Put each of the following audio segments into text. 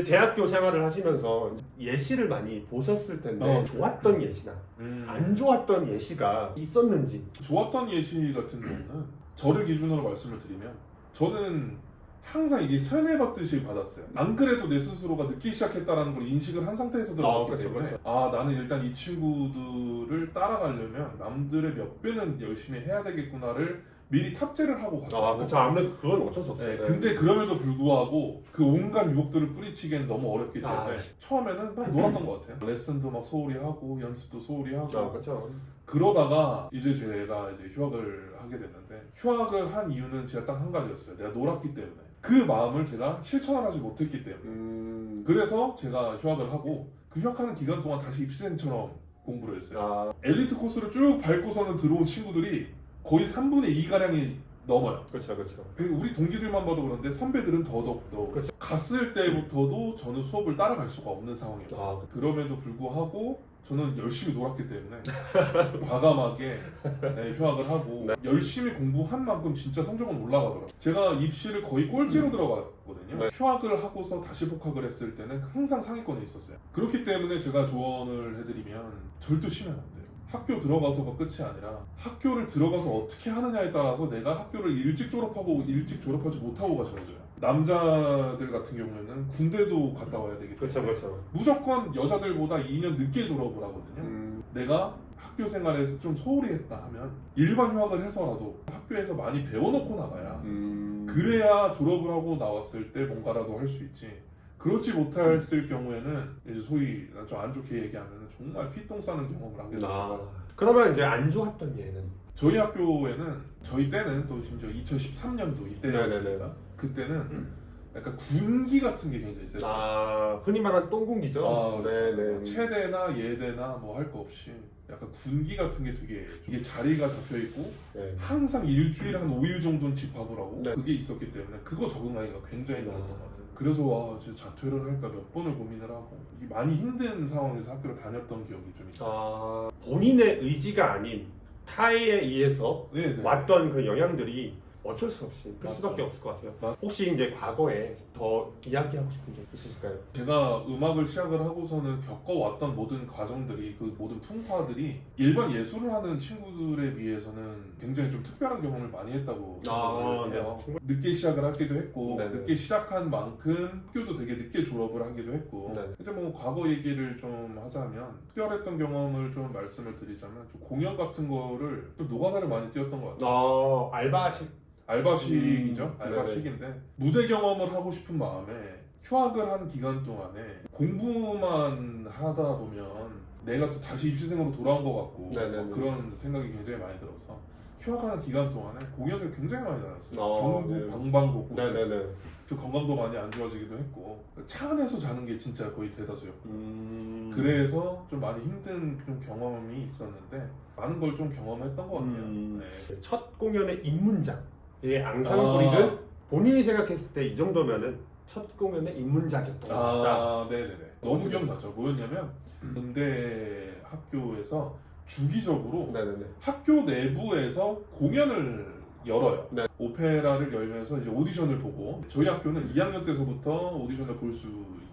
대학교 생활을 하시면서 예시를 많이 보셨을 텐데 좋았던 예시나 안 좋았던 예시가 있었는지. 좋았던 예시 같은 경우는 저를 기준으로 말씀을 드리면 저는 항상 이게 세뇌받듯이 받았어요. 안 그래도 내 스스로가 늦기 시작했다라는 걸 인식을 한 상태에서 들어갔기 그쵸, 때문에 그쵸. 나는 일단 이 친구들을 따라가려면 남들의 몇 배는 열심히 해야 되겠구나를 미리 탑재를 하고 갔어요. 그렇죠. 아무래도 그건 어쩔 수 없어요. 네, 근데 그럼에도 불구하고 그 온갖 유혹들을 뿌리치기엔 너무 어렵기 때문에 처음에는 막 놀았던 것 같아요. 레슨도 막 소홀히 하고 연습도 소홀히 하고 그렇죠. 그러다가 이제 제가 이제 휴학을 하게 됐는데 휴학을 한 이유는 제가 딱 한 가지였어요. 내가 놀았기 때문에 그 마음을 제가 실천을 하지 못했기 때문에 그래서 제가 휴학을 하고 그 휴학하는 기간 동안 다시 입시생처럼 공부를 했어요. 엘리트 코스를 쭉 밟고서는 들어온 친구들이 거의 3분의 2가량이 넘어요. 그렇죠, 그렇죠. 우리 동기들만 봐도 그런데 선배들은 더더욱 그렇죠. 갔을 때부터도 저는 수업을 따라갈 수가 없는 상황이었어요. 그럼에도 불구하고 저는 열심히 놀았기 때문에 과감하게 휴학을 하고 열심히 공부한 만큼 진짜 성적은 올라가더라고요. 제가 입시를 거의 꼴찌로 들어갔거든요. 휴학을 하고서 다시 복학을 했을 때는 항상 상위권에 있었어요. 그렇기 때문에 제가 조언을 해드리면 절대 쉬면 안 돼요. 학교 들어가서가 끝이 아니라 학교를 들어가서 어떻게 하느냐에 따라서 내가 학교를 일찍 졸업하고 일찍 졸업하지 못하고가 정해져요. 남자들 같은 경우에는 군대도 갔다 와야 되기 때문에 그렇죠. 무조건 여자들보다 2년 늦게 졸업을 하거든요. 내가 학교 생활에서 좀 소홀히 했다 하면 일반 휴학을 해서라도 학교에서 많이 배워놓고 나가야 그래야 졸업을 하고 나왔을 때 뭔가라도 할 수 있지. 그렇지 못했을 경우에는 이제 소위 좀 안 좋게 얘기하면 정말 피똥 싸는 경험을 하게 되죠. 그러면 이제 안 좋았던 예는? 저희 학교에는 저희 때는 또 심지어 2013년도 이때였으니까 그때는 약간 군기 같은 게 굉장히 있었어요. 흔히 말하는 똥군기죠. 그렇죠. 체대나 예대나 뭐 할 거 없이 약간 군기 같은 게 되게 이게 자리가 잡혀 있고 항상 일주일에 한 5일 정도는 집합을 하고 그게 있었기 때문에 그거 적응하기가 굉장히 어려웠던 것 같아요. 그래서 진짜 자퇴를 할까 몇 번을 고민을 하고 이게 많이 힘든 상황에서 학교를 다녔던 기억이 좀 있어요. 본인의 의지가 아닌 타에 의해서 왔던 그 영향들이 어쩔 수 없이 클 수밖에 없을 것 같아요. 혹시 이제 과거에 더 이야기하고 싶은 게 있으실까요? 제가 음악을 시작을 하고서는 겪어왔던 모든 과정들이 그 모든 풍파들이 일반 예술을 하는 친구들에 비해서는 굉장히 좀 특별한 경험을 많이 했다고 생각을 해요. 늦게 시작을 하기도 했고 늦게 시작한 만큼 학교도 되게 늦게 졸업을 하기도 했고 이제 뭐 과거 얘기를 좀 하자면 특별했던 경험을 좀 말씀을 드리자면 좀 공연 같은 거를 좀 노가다를 많이 뛰었던 것 같아요. 알바식이죠. 알바식인데 무대 경험을 하고 싶은 마음에 휴학을 한 기간 동안에 공부만 하다 보면 내가 또 다시 입시생으로 돌아온 것 같고 그런 생각이 굉장히 많이 들어서 휴학하는 기간 동안에 공연을 굉장히 많이 다녔어요. 전국 방방곡곡. 저 건강도 많이 안 좋아지기도 했고 차 안에서 자는 게 진짜 거의 대다수였고 그래서 좀 많이 힘든 좀 경험이 있었는데 많은 걸 좀 경험했던 것 같아요. 첫 공연의 입문작 앙상블이든 본인이 생각했을 때 이 정도면은 첫 공연의 입문작이었던 것 같다. 네네네. 너무 기억나죠. 뭐였냐면 음대 학교에서 주기적으로 학교 내부에서 공연을 열어요. 오페라를 열면서 이제 오디션을 보고 저희 학교는 2학년 때서부터 오디션을 볼 수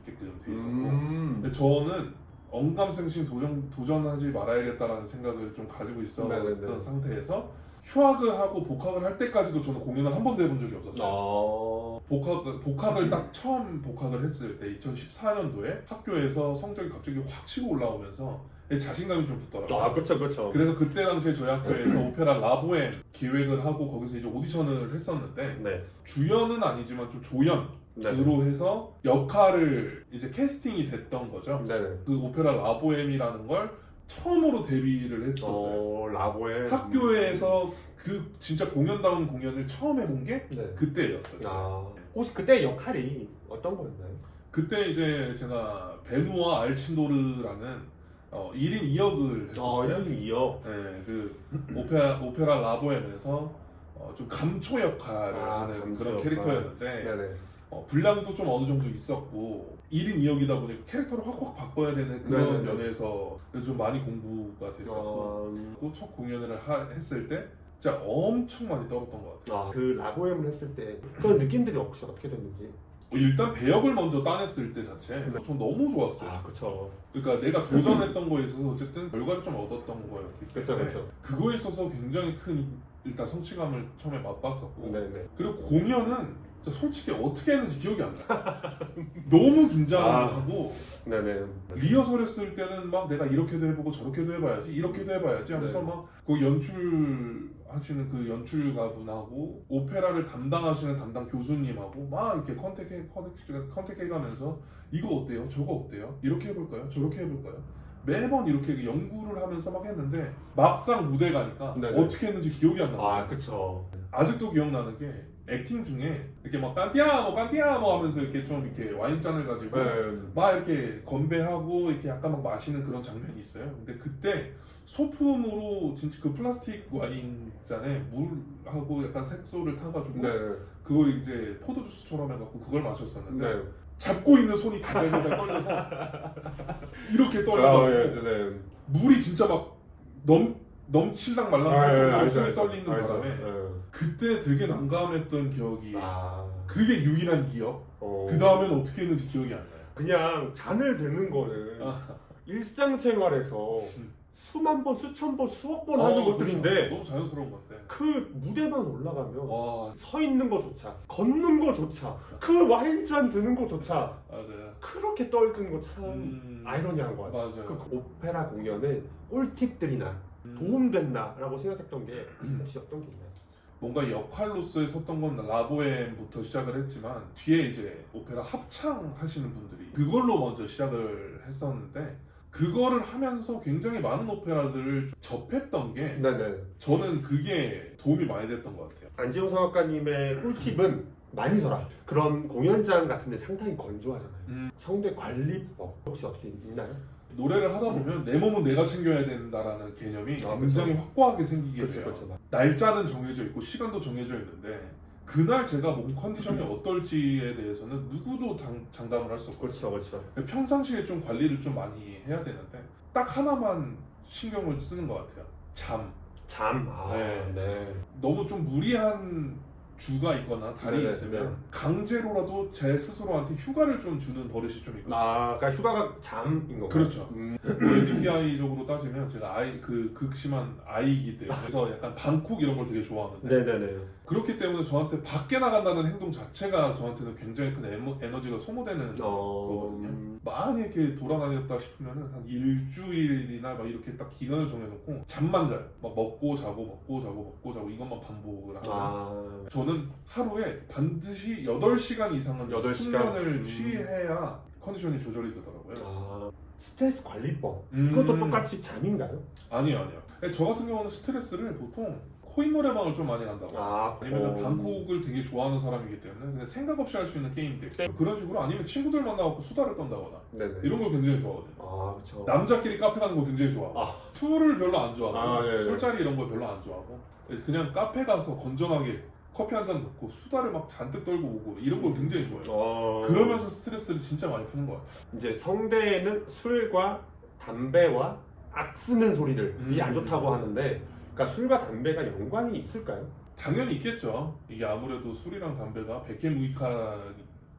있게끔 돼 있었고 근데 저는 언감생심 도전하지 말아야겠다라는 생각을 좀 가지고 있었던 상태에서 휴학을 하고 복학을 할 때까지도 저는 공연을 한 번도 해본 적이 없었어요. 복학을 딱 처음 복학을 했을 때 2014년도에 학교에서 성적이 갑자기 확 치고 올라오면서 자신감이 좀 붙더라고요. 그렇죠. 그래서 그때 당시에 저희 학교에서 오페라 라보엠 기획을 하고 거기서 이제 오디션을 했었는데 주연은 아니지만 좀 조연으로 해서 역할을 이제 캐스팅이 됐던 거죠. 그 오페라 라보엠이라는 걸 처음으로 데뷔를 했었어요. 라보엠. 학교에서 그 진짜 공연다운 공연을 처음 해본 게 그때였어요. 혹시 그때 역할이 어떤 거였나요? 그때 이제 제가 베누아 알친도르라는 1인 2역을 했었어요. 1인 2역. 그 오페라 라보엠에서 좀 감초 역할을 하는 그런 캐릭터였는데 분량도 좀 어느 정도 있었고 1인 2역이다 보니까 캐릭터를 확확 바꿔야 되는 그런 면에서 좀 많이 공부가 됐었고 또 첫 공연을 했을 때 진짜 엄청 많이 떨었던 것 같아요. 그 라보엠을 했을 때 그런 느낌들이 혹시 어떻게 됐는지? 일단 배역을 먼저 따냈을 때 자체 전 너무 좋았어요. 아, 그쵸. 그러니까 내가 도전했던 거에 있어서 어쨌든 결과를 좀 얻었던 거였기 그쵸, 때문에 그쵸. 그거에 있어서 굉장히 큰 일단 성취감을 처음에 맛봤었고 네네. 그리고 공연은 진짜 솔직히 어떻게 했는지 기억이 안 나. 너무 긴장하고 네네. 리허설 했을 때는 막 내가 이렇게도 해보고 저렇게도 해봐야지 이렇게도 해봐야지 하면서 네. 막 그 연출하시는 그 연출가분하고 오페라를 담당하시는 담당 교수님하고 막 이렇게 컨택해가면서 이거 어때요? 저거 어때요? 이렇게 해볼까요? 저렇게 해볼까요? 매번 이렇게 연구를 하면서 막 했는데 막상 무대 가니까 네네. 어떻게 했는지 기억이 안 나요. 아, 그쵸. 아직도 기억나는 게 액팅 중에 이렇게 막 깐띠아모 하면서 이렇게 좀 이렇게 와인잔을 가지고 네. 막 이렇게 건배하고 이렇게 약간 막 마시는 그런 장면이 있어요. 근데 그때 소품으로 진짜 그 플라스틱 와인잔에 물하고 약간 색소를 타가지고 네. 그걸 이제 포도주스처럼 해갖고 그걸 마셨었는데 네. 잡고 있는 손이 달달달달 떨려서 이렇게 아, 떨려가지고 네. 물이 진짜 막 넘칠랑 말랑 할 정도로 손이 떨리는 바람에 네. 그때 되게 난감했던 기억이 아. 그게 유일한 기억. 그 다음엔 어떻게 했는지 기억이 안 나요. 그냥 잔을 드는 거는 일상생활에서 수만 번, 수천 번, 수억 번 하는 것들인데 그렇죠. 너무 자연스러운 건데. 그 무대만 올라가면 와 서 있는 거조차, 걷는 거조차, 그 와인잔 드는 거조차 맞아요. 그렇게 떨든 거 참 아이러니한 거 같아요. 맞아요. 그 오페라 공연은 꿀팁들이나 도움됐나라고 생각했던 게 혹시 어떤 게 있나요? 뭔가 역할로서의 섰던 건 라보엠부터 시작을 했지만 뒤에 이제 오페라 합창 하시는 분들이 그걸로 먼저 시작을 했었는데 그거를 하면서 굉장히 많은 오페라들을 접했던 게 네네. 저는 그게 도움이 많이 됐던 것 같아요. 안지용 성악가님의 꿀팁은 많이 서라. 그런 공연장 같은데 상당히 건조하잖아요. 성대 관리법 혹시 어떻게 있나요? 노래를 하다 보면 내 몸은 내가 챙겨야 된다라는 개념이 아, 굉장히 확고하게 생기게 그렇죠, 돼요. 그렇죠. 날짜는 정해져 있고 시간도 정해져 있는데 그날 제가 몸 컨디션이 어떨지에 대해서는 누구도 장담을 할 수 없고 그렇죠, 그렇죠. 평상시에 좀 관리를 좀 많이 해야 되는데 딱 하나만 신경을 쓰는 것 같아요. 잠. 잠. 아, 네. 네. 너무 좀 무리한 주가 있거나 달이 네네, 있으면 네. 강제로라도 제 스스로한테 휴가를 좀 주는 버릇이 좀 있거든요. 아, 그러니까 휴가가 잠인 건가요? 그렇죠. MBTI적으로 따지면 제가 극심한 I이기 때문에 그래서 약간 방콕 이런 걸 되게 좋아하는데 네네네. 그렇기 때문에 저한테 밖에 나간다는 행동 자체가 저한테는 굉장히 큰 에너지가 소모되는 거거든요. 많이 이렇게 돌아다녔다 싶으면은 한 일주일이나 막 이렇게 딱 기간을 정해놓고 잠만 자요. 막 먹고 자고 이것만 반복을 하면 저는 하루에 반드시 8시간 이상은 8시간? 숙면을 취해야 컨디션이 조절이 되더라고요. 아, 스트레스 관리법. 그것도 똑같이 잠인가요? 아니요. 저 같은 경우는 스트레스를 보통 코인 노래방을 좀 많이 간다고. 아니면 방콕을 되게 좋아하는 사람이기 때문에 그냥 생각 없이 할 수 있는 게임들 그런 식으로 아니면 친구들 만나고 수다를 떤다거나 네네. 이런 걸 굉장히 좋아하거든요. 아, 그렇죠. 남자끼리 카페 가는 거 굉장히 좋아하고 술을 별로 안 좋아하고 네. 술자리 이런 거 별로 안 좋아하고 그냥 카페 가서 건전하게 커피 한 잔 넣고 수다를 막 잔뜩 떨고 오고 이런 걸 굉장히 좋아해요. 그러면서 스트레스를 진짜 많이 푸는 것 같아요. 이제 성대에는 술과 담배와 악쓰는 소리들이 안 좋다고 하는데, 그러니까 술과 담배가 연관이 있을까요? 당연히 있겠죠. 이게 아무래도 술이랑 담배가 백해무익한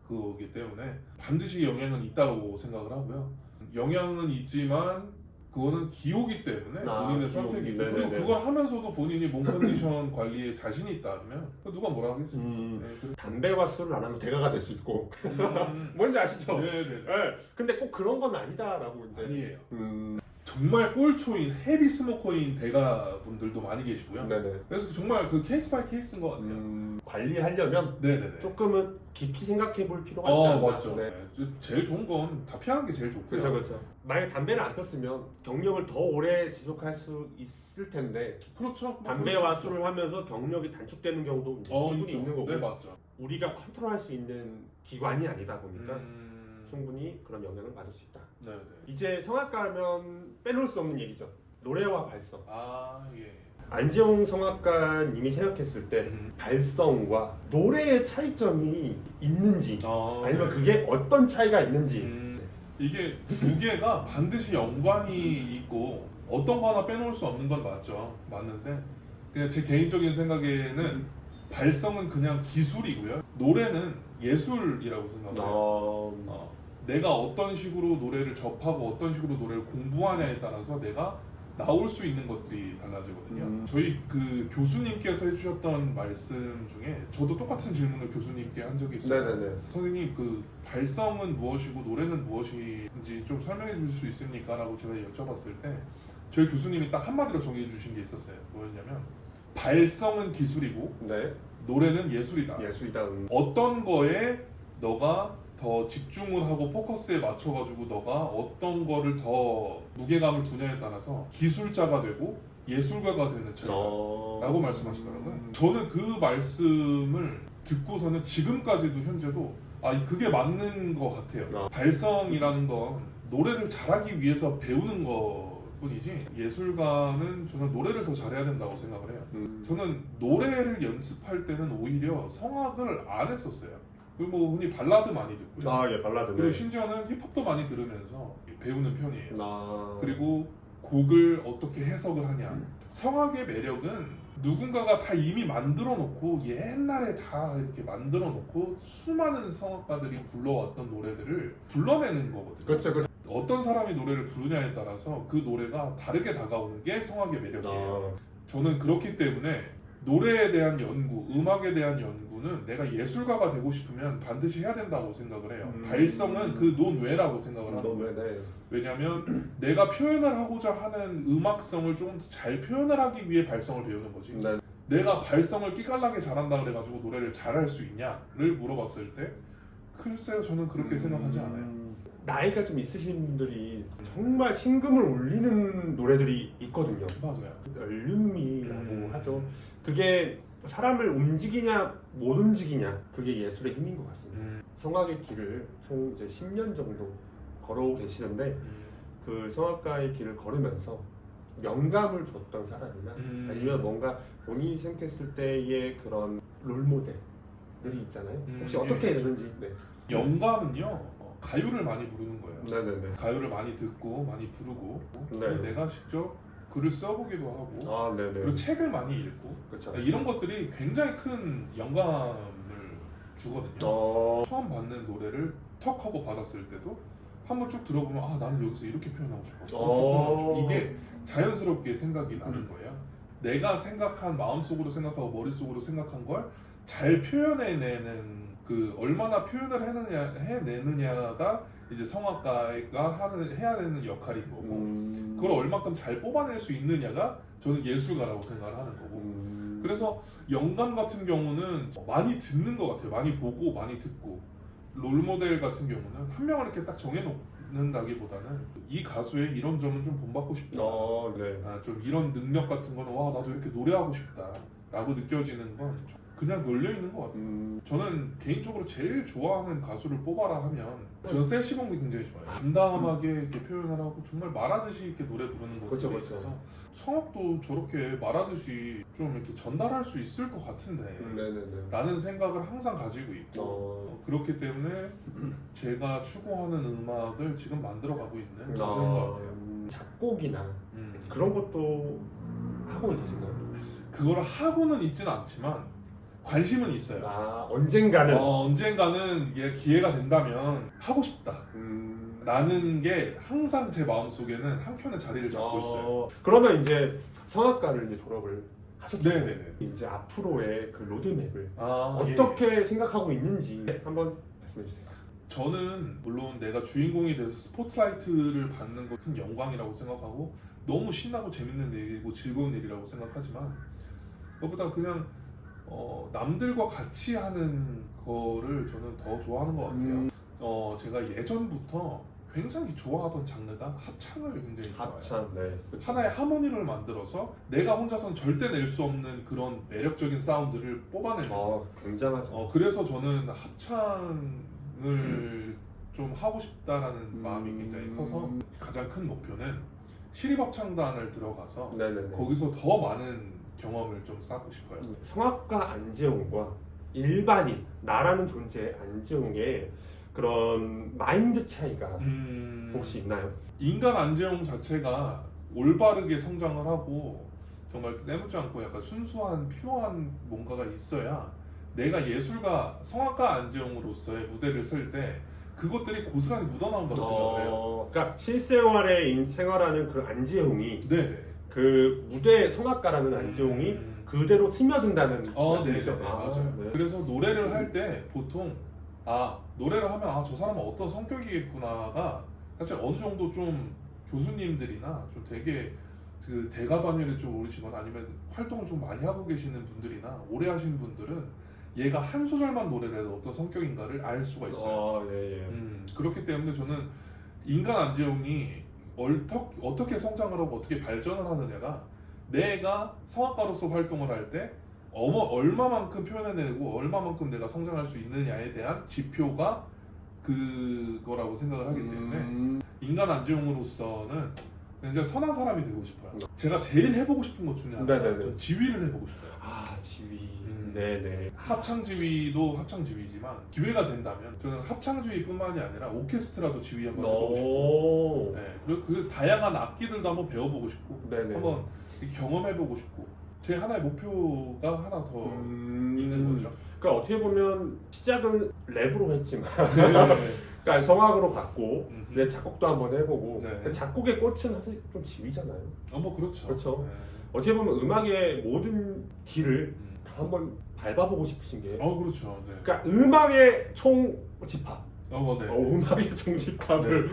그거기 때문에 반드시 영향은 있다고 생각을 하고요. 영향은 있지만 그거는 기호기 때문에 본인의 선택이고 그리고 그걸 하면서도 본인이 몸 컨디션 관리에 자신이 있다면 누가 뭐라 하겠습니까? 담배와 술을 안 하면 대가가 될 수 있고 뭔지 아시죠? 네네. 근데 꼭 그런 건 아니다라고 이제 아니에요. 정말 꼴초인 헤비 스모커인 대가 분들도 많이 계시고요. 네네. 그래서 정말 그 케이스 바이 케이스인 것 같아요. 관리하려면 네네네. 조금은 깊이 생각해 볼 필요가 있지 않나. 맞죠. 네. 제일 좋은 건 다 피하는 게 제일 좋고요. 그렇죠. 만약 담배를 안 폈으면 경력을 더 오래 지속할 수 있을 텐데. 그렇죠. 담배와 술을 하면서 경력이 단축되는 경우도 충분히 있는 거고. 네, 맞죠. 우리가 컨트롤할 수 있는 기관이 아니다 보니까 충분히 그런 영향을 받을 수 있다. 네네. 이제 성악가 하면 빼놓을 수 없는 얘기죠. 노래와 발성. 예. 안지용 성악가님이 생각했을 때 발성과 노래의 차이점이 있는지 아니면 그게 어떤 차이가 있는지 이게 두 개가 반드시 연관이 있고 어떤 거 하나 빼놓을 수 없는 건 맞는데 그냥 제 개인적인 생각에는 발성은 그냥 기술이고요. 노래는 예술이라고 생각해요. 내가 어떤 식으로 노래를 접하고 어떤 식으로 노래를 공부하냐에 따라서 내가 나올 수 있는 것들이 달라지거든요. 저희 그 교수님께서 해주셨던 말씀 중에 저도 똑같은 질문을 교수님께 한 적이 있어요. 네네네. 선생님, 그 발성은 무엇이고 노래는 무엇인지 좀 설명해 주실 수 있습니까? 라고 제가 여쭤봤을 때 저희 교수님이 딱 한마디로 정해 주신 게 있었어요. 뭐였냐면 발성은 기술이고 네. 노래는 예술이다. 예술이다. 어떤 거에 너가 더 집중을 하고 포커스에 맞춰가지고 너가 어떤 거를 더 무게감을 두냐에 따라서 기술자가 되고 예술가가 되는 차이다 라고 말씀하시더라고요. 저는 그 말씀을 듣고서는 지금까지도 현재도 그게 맞는 것 같아요. 발성이라는 건 노래를 잘하기 위해서 배우는 것 뿐이지 예술가는 저는 노래를 더 잘해야 된다고 생각을 해요. 저는 노래를 연습할 때는 오히려 성악을 안 했었어요. 그리고 뭐 흔히 발라드 많이 듣고요. 예, 발라드. 그리고 심지어는 힙합도 많이 들으면서 배우는 편이에요. 아. 그리고 곡을 어떻게 해석을 하냐. 성악의 매력은 누군가가 다 이미 만들어 놓고 옛날에 다 이렇게 만들어 놓고 수많은 성악가들이 불러왔던 노래들을 불러내는 거거든요. 그렇죠. 어떤 사람이 노래를 부르냐에 따라서 그 노래가 다르게 다가오는 게 성악의 매력이에요. 저는 그렇기 때문에 노래에 대한 연구, 음악에 대한 연구는 내가 예술가가 되고 싶으면 반드시 해야 된다고 생각을 해요. 발성은 그 논외라고 생각을 하는 거예요. 네. 왜냐하면 내가 표현을 하고자 하는 음악성을 좀 잘 표현을 하기 위해 발성을 배우는 거지. 네. 내가 발성을 끼깔나게 잘한다 그래가지고 노래를 잘할 수 있냐를 물어봤을 때 글쎄요, 저는 그렇게 생각하지 않아요. 나이가 좀 있으신 분들이 정말 심금을 울리는 노래들이 있거든요. 맞아요. 얼음이라고 하죠. 그게 사람을 움직이냐 못 움직이냐 그게 예술의 힘인 것 같습니다. 성악의 길을 총 이제 10년 정도 걸어오고 계시는데 그 성악가의 길을 걸으면서 영감을 줬던 사람이나 아니면 뭔가 본인이 생각했을 때의 그런 롤모델들이 있잖아요. 혹시 어떻게 되는지. 네. 영감은요, 가요를 많이 부르는 거예요. 네네네. 가요를 많이 듣고 많이 부르고 네. 내가 직접 글을 써보기도 하고 네네. 그리고 책을 많이 읽고 그쵸. 이런 것들이 굉장히 큰 영감을 주거든요. 처음 받는 노래를 턱 하고 받았을 때도 한번 쭉 들어보면 나는 여기서 이렇게 표현하고 싶어. 이게 자연스럽게 생각이 나는 거예요. 내가 생각한 마음속으로 생각하고 머릿속으로 생각한 걸 잘 표현해내는 그 얼마나 표현을 해내느냐가 이제 성악가가 해야 되는 역할인 거고 그걸 얼마큼 잘 뽑아낼 수 있느냐가 저는 예술가라고 생각을 하는 거고 그래서 영감 같은 경우는 많이 듣는 것 같아요. 많이 보고 많이 듣고 롤모델 같은 경우는 한 명을 이렇게 딱 정해놓는다기보다는 이 가수의 이런 점은 좀 본받고 싶다. 네. 좀 이런 능력 같은 거는 나도 이렇게 노래하고 싶다 라고 느껴지는 건 그냥 널려있는 것 같아요. 저는 개인적으로 제일 좋아하는 가수를 뽑아라 하면 저는 세시봉이 굉장히 좋아요. 담담하게 이렇게 표현을 하고 정말 말하듯이 이렇게 노래 부르는 것들이 그렇죠. 있어서 성악도 저렇게 말하듯이 좀 이렇게 전달할 수 있을 것 같은데 네네네. 라는 생각을 항상 가지고 있고 그렇기 때문에 제가 추구하는 음악을 지금 만들어가고 있는 과정인 것 같아요. 작곡이나 그런 것도 하고 계신가요? 그걸 하고는 있지는 않지만 관심은 있어요. 언젠가는 이게 기회가 된다면 하고 싶다 라는 게 항상 제 마음속에는 한켠에 자리를 잡고 있어요. 그러면 이제 성악가를 이제 졸업을 하셨잖아요. 네네네. 이제 앞으로의 그 로드맵을 예. 어떻게 생각하고 있는지 한번 말씀해 주세요. 저는 물론 내가 주인공이 돼서 스포트라이트를 받는 것은 영광이라고 생각하고 너무 신나고 재밌는 일이고 즐거운 일이라고 생각하지만 그것보다 그냥 남들과 같이 하는 거를 저는 더 좋아하는 것 같아요. 제가 예전부터 굉장히 좋아하던 장르가 합창을 굉장히 좋아해요. 합창, 네. 하나의 하모니를 만들어서 내가 혼자서는 절대 낼 수 없는 그런 매력적인 사운드를 뽑아내는 굉장하죠. 그래서 저는 합창을 좀 하고 싶다라는 마음이 굉장히 커서 가장 큰 목표는 시립합창단을 들어가서 네네네. 거기서 더 많은 경험을 좀 쌓고 싶어요. 성악가 안재홍과 일반인 나라는 존재 안재홍의 그런 마인드 차이가 혹시 있나요? 인간 안재홍 자체가 올바르게 성장을 하고 정말 때묻지 않고 약간 순수한 퓨어한 뭔가가 있어야 내가 예술가 성악가 안재홍으로서의 무대를 쓸 때 그것들이 고스란히 묻어나온다고 생각을 해요. 그러니까 실생활에 생활하는 그 안재홍이 네네. 그 무대 성악가라는 안재홍이 그대로 스며든다는 말씀이죠. 네네네, 맞아요. 네. 그래서 노래를 할 때 보통 노래를 하면 저 사람은 어떤 성격이겠구나가 사실 어느 정도 좀 교수님들이나 좀 되게 그 대가반열에 좀 오르시거나 아니면 활동을 좀 많이 하고 계시는 분들이나 오래 하시는 분들은 얘가 한 소절만 노래를 해도 어떤 성격인가를 알 수가 있어요. 예, 예. 그렇기 때문에 저는 인간 안재홍이 어떻게 성장을 하고 어떻게 발전을 하느냐가 내가 성악가로서 활동을 할 때 얼마만큼 표현해내고 얼마만큼 내가 성장할 수 있느냐에 대한 지표가 그거라고 생각을 하기 때문에 인간 안재홍으로서는 굉장히 선한 사람이 되고 싶어요. 제가 제일 해보고 싶은 것 중에 하나가 네네네. 전 지휘를 해보고 싶어요. 지휘. 네네. 합창 지휘도 합창 지휘지만 기회가 된다면 저는 합창 지휘뿐만이 아니라 오케스트라도 지휘 한번 해보고 싶고, 네, 그리고 그 다양한 악기들도 한번 배워보고 싶고, 네네. 한번 경험해보고 싶고, 제 하나의 목표가 하나 더 있는 거죠. 그러니까 어떻게 보면 시작은 랩으로 했지만, 네. 그러니까 성악으로 갔고, 네. 작곡도 한번 해보고, 네. 작곡의 꽃은 사실 좀 지휘잖아요. 뭐 그렇죠. 그렇죠. 네. 어떻게 보면 음악의 모든 길을 다 한번 밟아보고 싶으신 게, 그렇죠. 네. 그러니까 음악의 총집합, 네. 음악의 총집합을.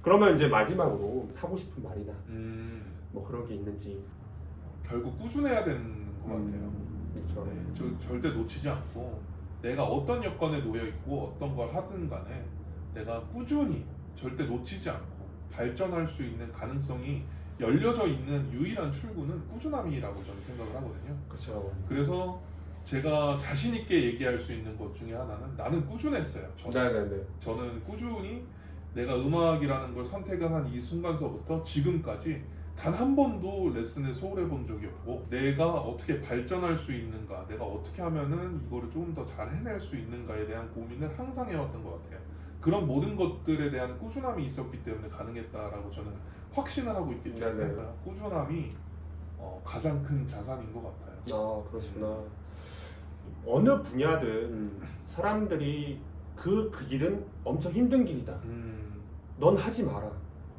그러면 이제 마지막으로 하고 싶은 말이나 뭐 그런 게 있는지. 결국 꾸준해야 되는 것 같아요. 그렇죠. 네, 절대 놓치지 않고 내가 어떤 여건에 놓여 있고 어떤 걸 하든 간에 내가 꾸준히 절대 놓치지 않고 발전할 수 있는 가능성이 열려져 있는 유일한 출구는 꾸준함이라고 저는 생각을 하거든요. 그렇죠. 그래서 제가 자신 있게 얘기할 수 있는 것 중에 하나는 나는 꾸준했어요. 저는 꾸준히 내가 음악이라는 걸 선택한 이 순간서부터 지금까지 단 한 번도 레슨을 소홀해 본 적이 없고 내가 어떻게 발전할 수 있는가, 내가 어떻게 하면은 이거를 조금 더 잘 해낼 수 있는가에 대한 고민을 항상 해왔던 것 같아요. 그런 모든 것들에 대한 꾸준함이 있었기 때문에 가능했다라고 저는 확신을 하고 있기 때문에 꾸준함이 가장 큰 자산인 것 같아요. 그러시구나. 어느 분야든 사람들이 그 길은 엄청 힘든 길이다. 넌 하지 마라.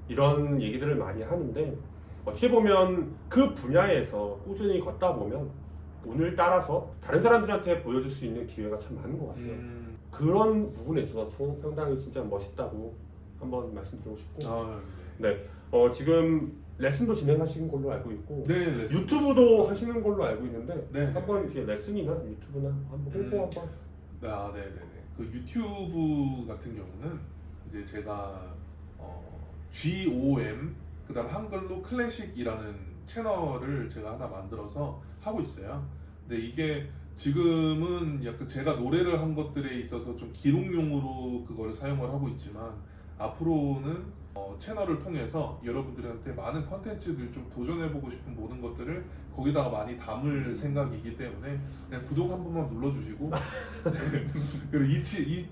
이런 얘기들을 많이 하는데 어떻게 보면 그 분야에서 꾸준히 걷다 보면 운을 따라서 다른 사람들한테 보여줄 수 있는 기회가 참 많은 것 같아요. 그런 부분에 있어서 상당히 진짜 멋있다고 한번 말씀드리고 싶고, 지금 레슨도 진행하시는 걸로 알고 있고, 유튜브도 하시는 걸로 알고 있는데 한번 이렇게 레슨이나 유튜브나 한번 홍보 한번. 그 유튜브 같은 경우는 이제 제가 GOM 그다음 한글로 클래식이라는 채널을 제가 하나 만들어서 하고 있어요. 근데 이게 지금은 약간 제가 노래를 한 것들에 있어서 좀 기록용으로 그거를 사용을 하고 있지만 앞으로는 채널을 통해서 여러분들한테 많은 컨텐츠들 좀 도전해보고 싶은 모든 것들을 거기다가 많이 담을 생각이기 때문에 그냥 구독 한 번만 눌러주시고 그리고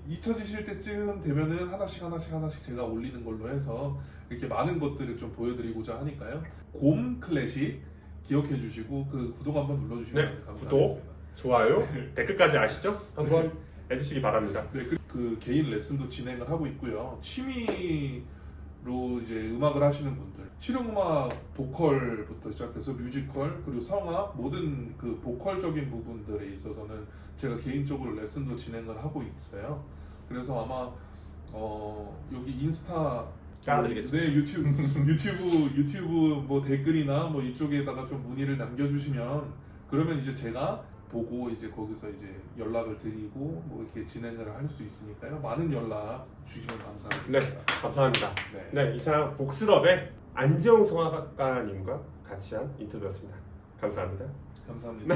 잊혀지실 때쯤 되면은 하나씩 제가 올리는 걸로 해서 이렇게 많은 것들을 좀 보여드리고자 하니까요. 곰 클래식 기억해주시고 그 구독 한번 눌러주시면 감사하겠습니다. 구독, 좋아요, 댓글까지 아시죠? 한번 해주시기 바랍니다. 그 개인 레슨도 진행을 하고 있고요. 취미로 이제 음악을 하시는 분들, 실용음악 보컬부터 시작해서 뮤지컬 그리고 성악 모든 그 보컬적인 부분들에 있어서는 제가 개인적으로 레슨도 진행을 하고 있어요. 그래서 아마 여기 인스타 깔아드리겠습니다. 유튜브 뭐 댓글이나 뭐 이쪽에다가 좀 문의를 남겨주시면 그러면 이제 제가 보고 이제 거기서 이제 연락을 드리고 뭐 이렇게 진행을 할 수 있으니까요. 많은 연락 주시면 감사하겠습니다. 네, 감사합니다. 네, 이상 복스럽의 안재홍 성악가님과 같이 한 인터뷰였습니다. 감사합니다. 감사합니다.